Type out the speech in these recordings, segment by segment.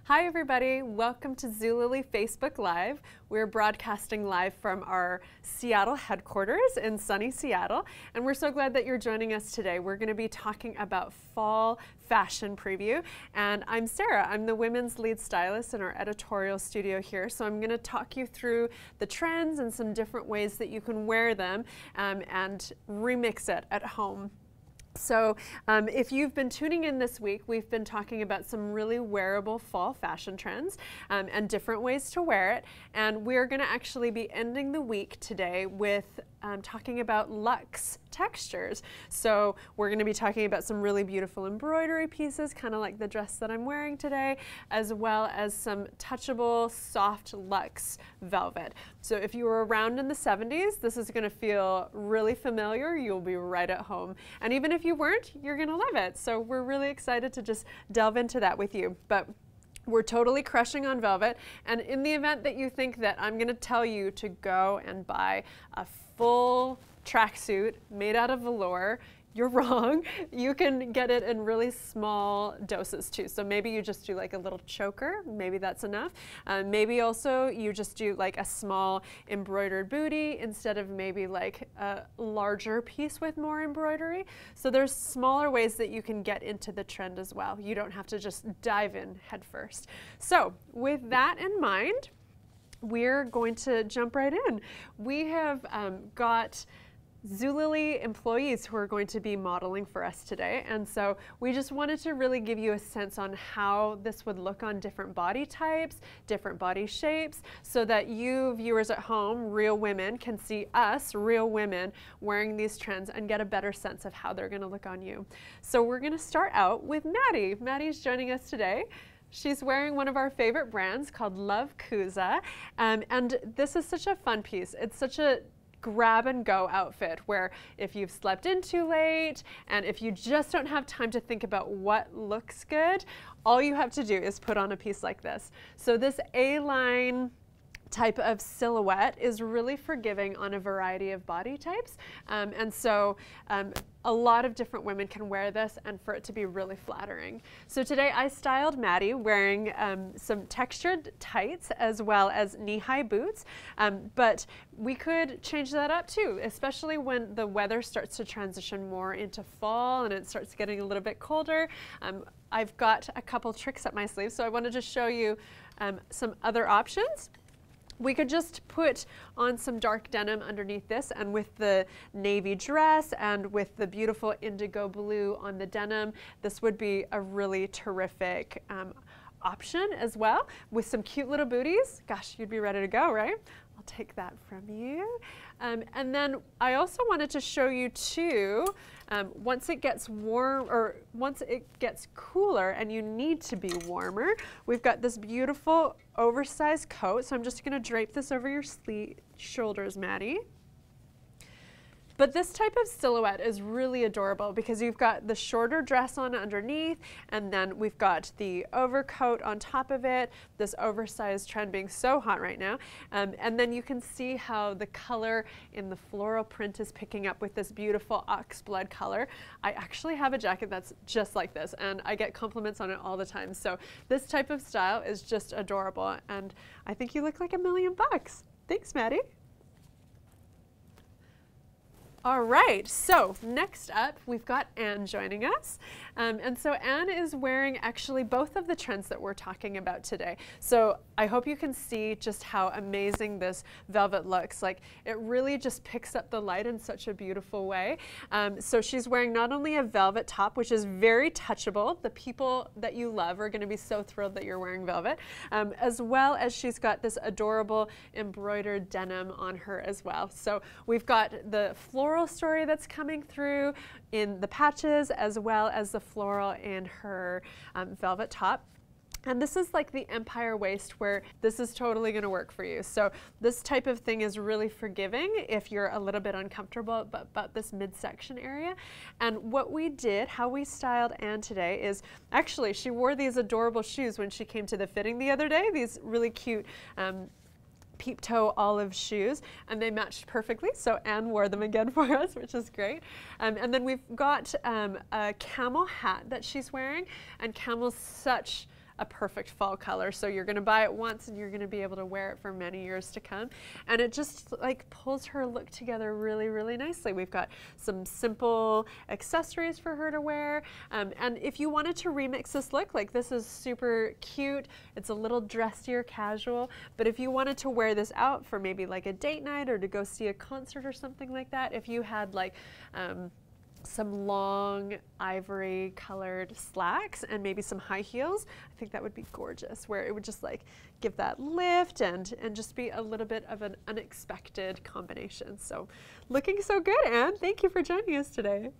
Hi everybody, welcome to Zulily Facebook Live. We're broadcasting live from our Seattle headquarters in sunny Seattle, and we're so glad that you're joining us today. We're going to be talking about fall fashion preview, and I'm Sarah. I'm the women's lead stylist in our editorial studio here, so I'm going to talk you through the trends and some different ways that you can wear them and remix it at home. So if you've been tuning in this week, we've been talking about some really wearable fall fashion trends and different ways to wear it. And we're going to actually be ending the week today with talking about luxe textures. So we're going to be talking about some really beautiful embroidery pieces, kind of like the dress that I'm wearing today, as well as some touchable, soft luxe velvet. So if you were around in the 70s, this is going to feel really familiar. You'll be right at home. And even if you weren't, you're going to love it. So we're really excited to just delve into that with you. But we're totally crushing on velvet, and in the event that you think that I'm going to tell you to go and buy a full tracksuit made out of velour, you're wrong. You can get it in really small doses too. So maybe you just do like a little choker, maybe that's enough. Maybe also you just do like a small embroidered bootie instead of maybe like a larger piece with more embroidery. So there's smaller ways that you can get into the trend as well. You don't have to just dive in head first. So with that in mind, we're going to jump right in. We have got Zulily employees who are going to be modeling for us today, and so we just wanted to really give you a sense on how this would look on different body types, different body shapes, so that you viewers at home, real women, can see us, real women, wearing these trends and get a better sense of how they're going to look on you. So we're going to start out with Maddie. Maddie's joining us today. She's wearing one of our favorite brands called Luxe, and this is such a fun piece. It's such a grab and go outfit where if you've slept in too late and if you just don't have time to think about what looks good, all you have to do is put on a piece like this. So this A-line type of silhouette is really forgiving on a variety of body types, and so a lot of different women can wear this and for it to be really flattering. So today I styled Maddie wearing some textured tights as well as knee-high boots, but we could change that up too, especially when the weather starts to transition more into fall and it starts getting a little bit colder. I've got a couple tricks up my sleeve, so I wanted to show you some other options. We could just put on some dark denim underneath this, and with the navy dress and with the beautiful indigo blue on the denim, this would be a really terrific option as well. With some cute little booties, gosh, you'd be ready to go, right? I'll take that from you. And then I also wanted to show you too, once it gets warm, or once it gets cooler and you need to be warmer, we've got this beautiful oversized coat. So I'm just gonna drape this over your shoulders, Maddie. But this type of silhouette is really adorable because you've got the shorter dress on underneath, and then we've got the overcoat on top of it, this oversized trend being so hot right now. And then you can see how the color in the floral print is picking up with this beautiful oxblood color. I actually have a jacket that's just like this, and I get compliments on it all the time. So this type of style is just adorable, and I think you look like $1,000,000. Thanks, Maddie. All right, so next up, we've got Anne joining us. And so Anne is wearing actually both of the trends that we're talking about today. So I hope you can see just how amazing this velvet looks. Like, it really just picks up the light in such a beautiful way. So she's wearing not only a velvet top, which is very touchable. The people that you love are gonna be so thrilled that you're wearing velvet, as well as she's got this adorable embroidered denim on her as well. So we've got the floral story that's coming through in the patches, as well as the floral in her velvet top. And this is like the empire waist, where this is totally going to work for you. So this type of thing is really forgiving if you're a little bit uncomfortable about this midsection area. And what we did, how we styled Anne today, is actually she wore these adorable shoes when she came to the fitting the other day, these really cute peep toe olive shoes, and they matched perfectly, so Anne wore them again for us, which is great. And then we've got a camel hat that she's wearing, and camel's such a perfect fall color. So you're going to buy it once and you're going to be able to wear it for many years to come. And it just like pulls her look together really, really nicely. We've got some simple accessories for her to wear. And if you wanted to remix this look, like this is super cute. It's a little dressier, casual. But if you wanted to wear this out for maybe like a date night or to go see a concert or something like that, if you had like some long ivory colored slacks and maybe some high heels, I think that would be gorgeous, where it would just like give that lift and just be a little bit of an unexpected combination. So looking so good, Anne. Thank you for joining us today.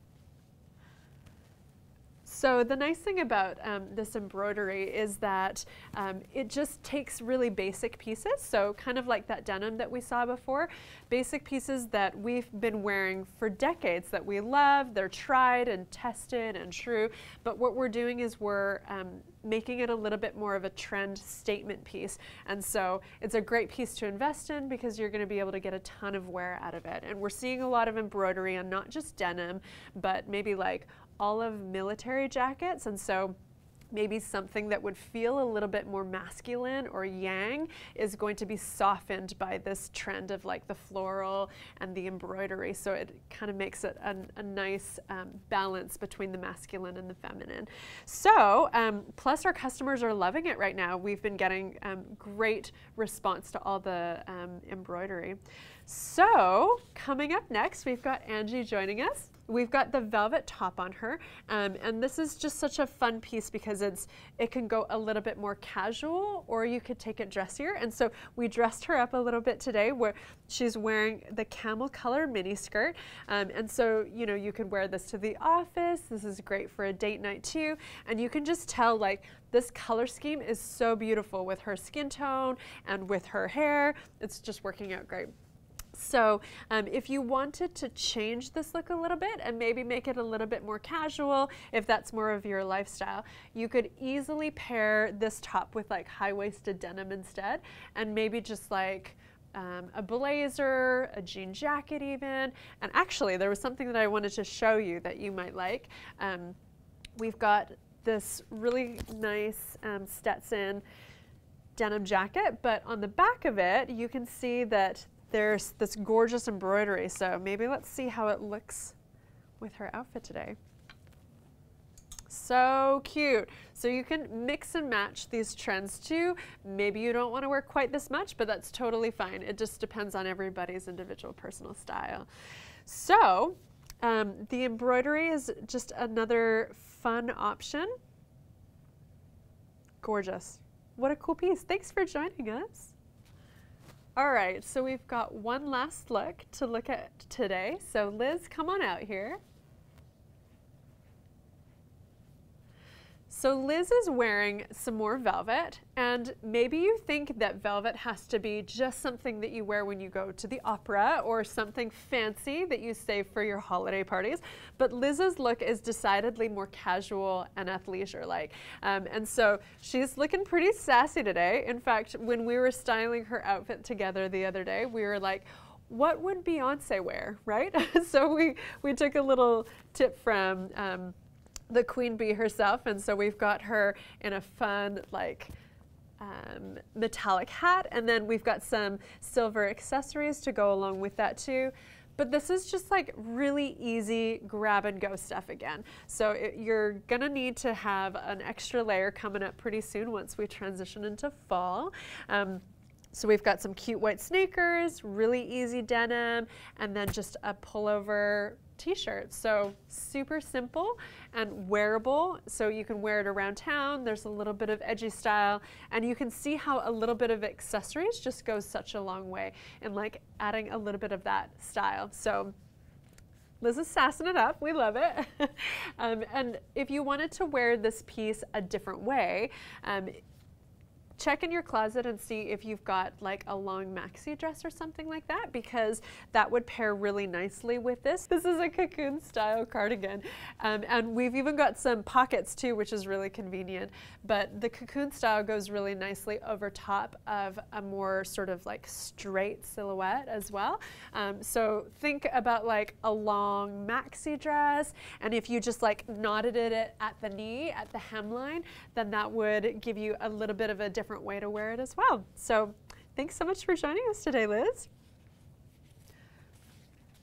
So the nice thing about this embroidery is that it just takes really basic pieces, so kind of like that denim that we saw before, basic pieces that we've been wearing for decades that we love. They're tried and tested and true, but what we're doing is we're making it a little bit more of a trend statement piece. And so it's a great piece to invest in because you're going to be able to get a ton of wear out of it. And we're seeing a lot of embroidery on not just denim, but maybe like olive military jackets, and so maybe something that would feel a little bit more masculine or yang is going to be softened by this trend of like the floral and the embroidery. So it kind of makes it a nice balance between the masculine and the feminine. So plus our customers are loving it right now. We've been getting great response to all the embroidery. So coming up next, we've got Angie joining us. We've got the velvet top on her, and this is just such a fun piece because it can go a little bit more casual, or you could take it dressier. And so we dressed her up a little bit today, where she's wearing the camel color mini skirt, and so you could wear this to the office. This is great for a date night too, and you can just tell like this color scheme is so beautiful with her skin tone and with her hair. It's just working out great. So if you wanted to change this look a little bit and maybe make it a little bit more casual, if that's more of your lifestyle, you could easily pair this top with like high-waisted denim instead, and maybe just like a blazer, a jean jacket even. And actually there was something that I wanted to show you that you might like. We've got this really nice Stetson denim jacket, but on the back of it you can see that there's this gorgeous embroidery. So maybe let's see how it looks with her outfit today. So cute. So you can mix and match these trends too. Maybe you don't want to wear quite this much, but that's totally fine. It just depends on everybody's individual personal style. So the embroidery is just another fun option. Gorgeous. What a cool piece. Thanks for joining us. All right, so we've got one last look to look at today. So Liz, come on out here. So Liz is wearing some more velvet, and maybe you think that velvet has to be just something that you wear when you go to the opera or something fancy that you save for your holiday parties, but Liz's look is decidedly more casual and athleisure-like. And so she's looking pretty sassy today. In fact, when we were styling her outfit together the other day, we were like, what would Beyonce wear, right? So we took a little tip from the queen bee herself, and so we've got her in a fun like metallic hat, and then we've got some silver accessories to go along with that too. But this is just like really easy grab and go stuff again. So you're gonna need to have an extra layer coming up pretty soon once we transition into fall. So we've got some cute white sneakers, really easy denim, and then just a pullover t-shirt. So super simple and wearable, so you can wear it around town. There's a little bit of edgy style, and you can see how a little bit of accessories just goes such a long way in like adding a little bit of that style. So Liz is sassing it up. We love it. And if you wanted to wear this piece a different way, check in your closet and see if you've got like a long maxi dress or something like that, because that would pair really nicely with this. This is a cocoon style cardigan, and we've even got some pockets too, which is really convenient, but the cocoon style goes really nicely over top of a more sort of like straight silhouette as well. So think about like a long maxi dress, and if you just like knotted it at the knee, at the hemline, then that would give you a little bit of a different way to wear it as well. So thanks so much for joining us today, Liz.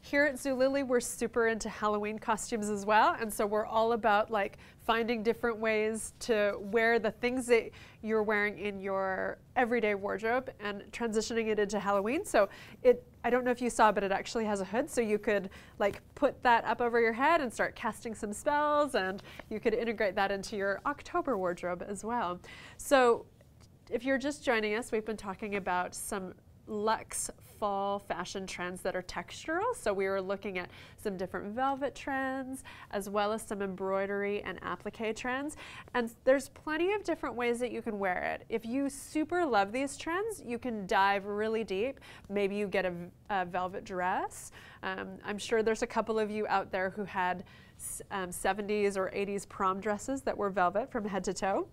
Here at Zulily, we're super into Halloween costumes as well, and so we're all about like finding different ways to wear the things that you're wearing in your everyday wardrobe and transitioning it into Halloween. So I don't know if you saw, but it actually has a hood, so you could like put that up over your head and start casting some spells, and you could integrate that into your October wardrobe as well. So if you're just joining us, we've been talking about some Luxe fall fashion trends that are textural. So we were looking at some different velvet trends, as well as some embroidery and applique trends. And there's plenty of different ways that you can wear it. If you super love these trends, you can dive really deep. Maybe you get a velvet dress. I'm sure there's a couple of you out there who had 70s or 80s prom dresses that were velvet from head to toe.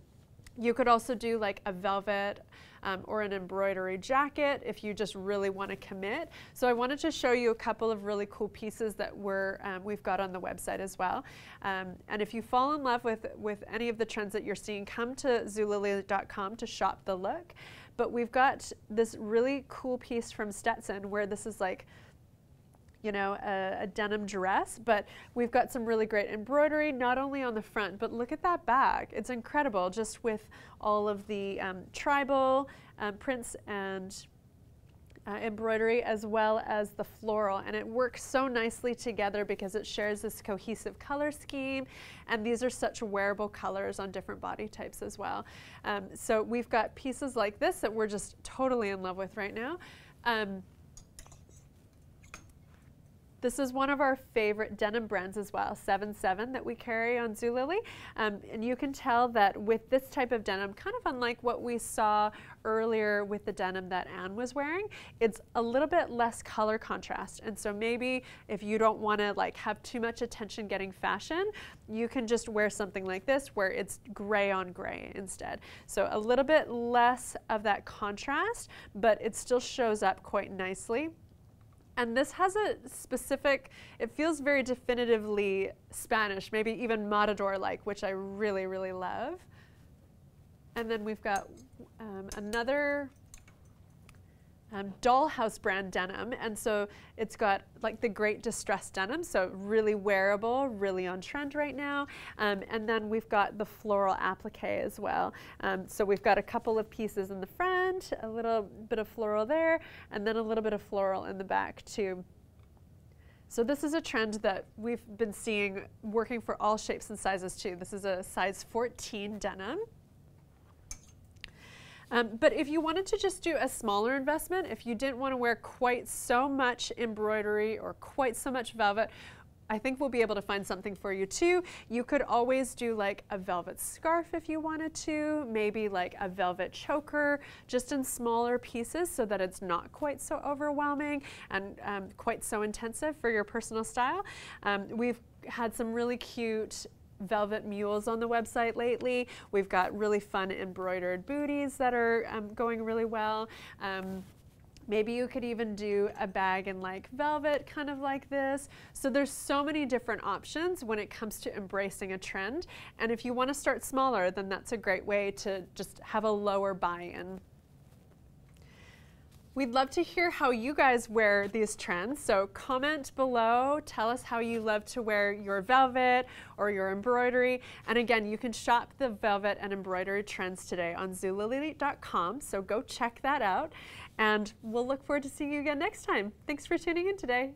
You could also do like a velvet or an embroidery jacket if you just really want to commit. So I wanted to show you a couple of really cool pieces that we've got on the website as well. And if you fall in love with any of the trends that you're seeing, come to zulily.com to shop the look. But we've got this really cool piece from Stetson where this is like, you know, a denim dress, but we've got some really great embroidery, not only on the front, but look at that back. It's incredible, just with all of the tribal prints and embroidery, as well as the floral, and it works so nicely together because it shares this cohesive color scheme, and these are such wearable colors on different body types as well. So we've got pieces like this that we're just totally in love with right now. This is one of our favorite denim brands as well, 7/7, that we carry on Zulily. And you can tell that with this type of denim, kind of unlike what we saw earlier with the denim that Anne was wearing, it's a little bit less color contrast. And so maybe if you don't want to like have too much attention getting fashion, you can just wear something like this where it's gray on gray instead. So a little bit less of that contrast, but it still shows up quite nicely. And this has a specific, it feels very definitively Spanish, maybe even matador-like, which I really, really love. And then we've got another Dollhouse brand denim, and so it's got like the great distressed denim, so really wearable, really on trend right now. And then we've got the floral applique as well. So we've got a couple of pieces in the front, a little bit of floral there, and then a little bit of floral in the back too. So this is a trend that we've been seeing working for all shapes and sizes too. This is a size 14 denim. But if you wanted to just do a smaller investment, if you didn't want to wear quite so much embroidery or quite so much velvet, I think we'll be able to find something for you too. You could always do like a velvet scarf if you wanted to, maybe like a velvet choker, just in smaller pieces so that it's not quite so overwhelming and quite so intensive for your personal style. We've had some really cute velvet mules on the website lately. We've got really fun embroidered booties that are going really well. Maybe you could even do a bag in like velvet, kind of like this. So there's so many different options when it comes to embracing a trend. And if you want to start smaller, then that's a great way to just have a lower buy-in. We'd love to hear how you guys wear these trends, so comment below, tell us how you love to wear your velvet or your embroidery. And again, you can shop the velvet and embroidery trends today on zulily.com, so go check that out. And we'll look forward to seeing you again next time. Thanks for tuning in today.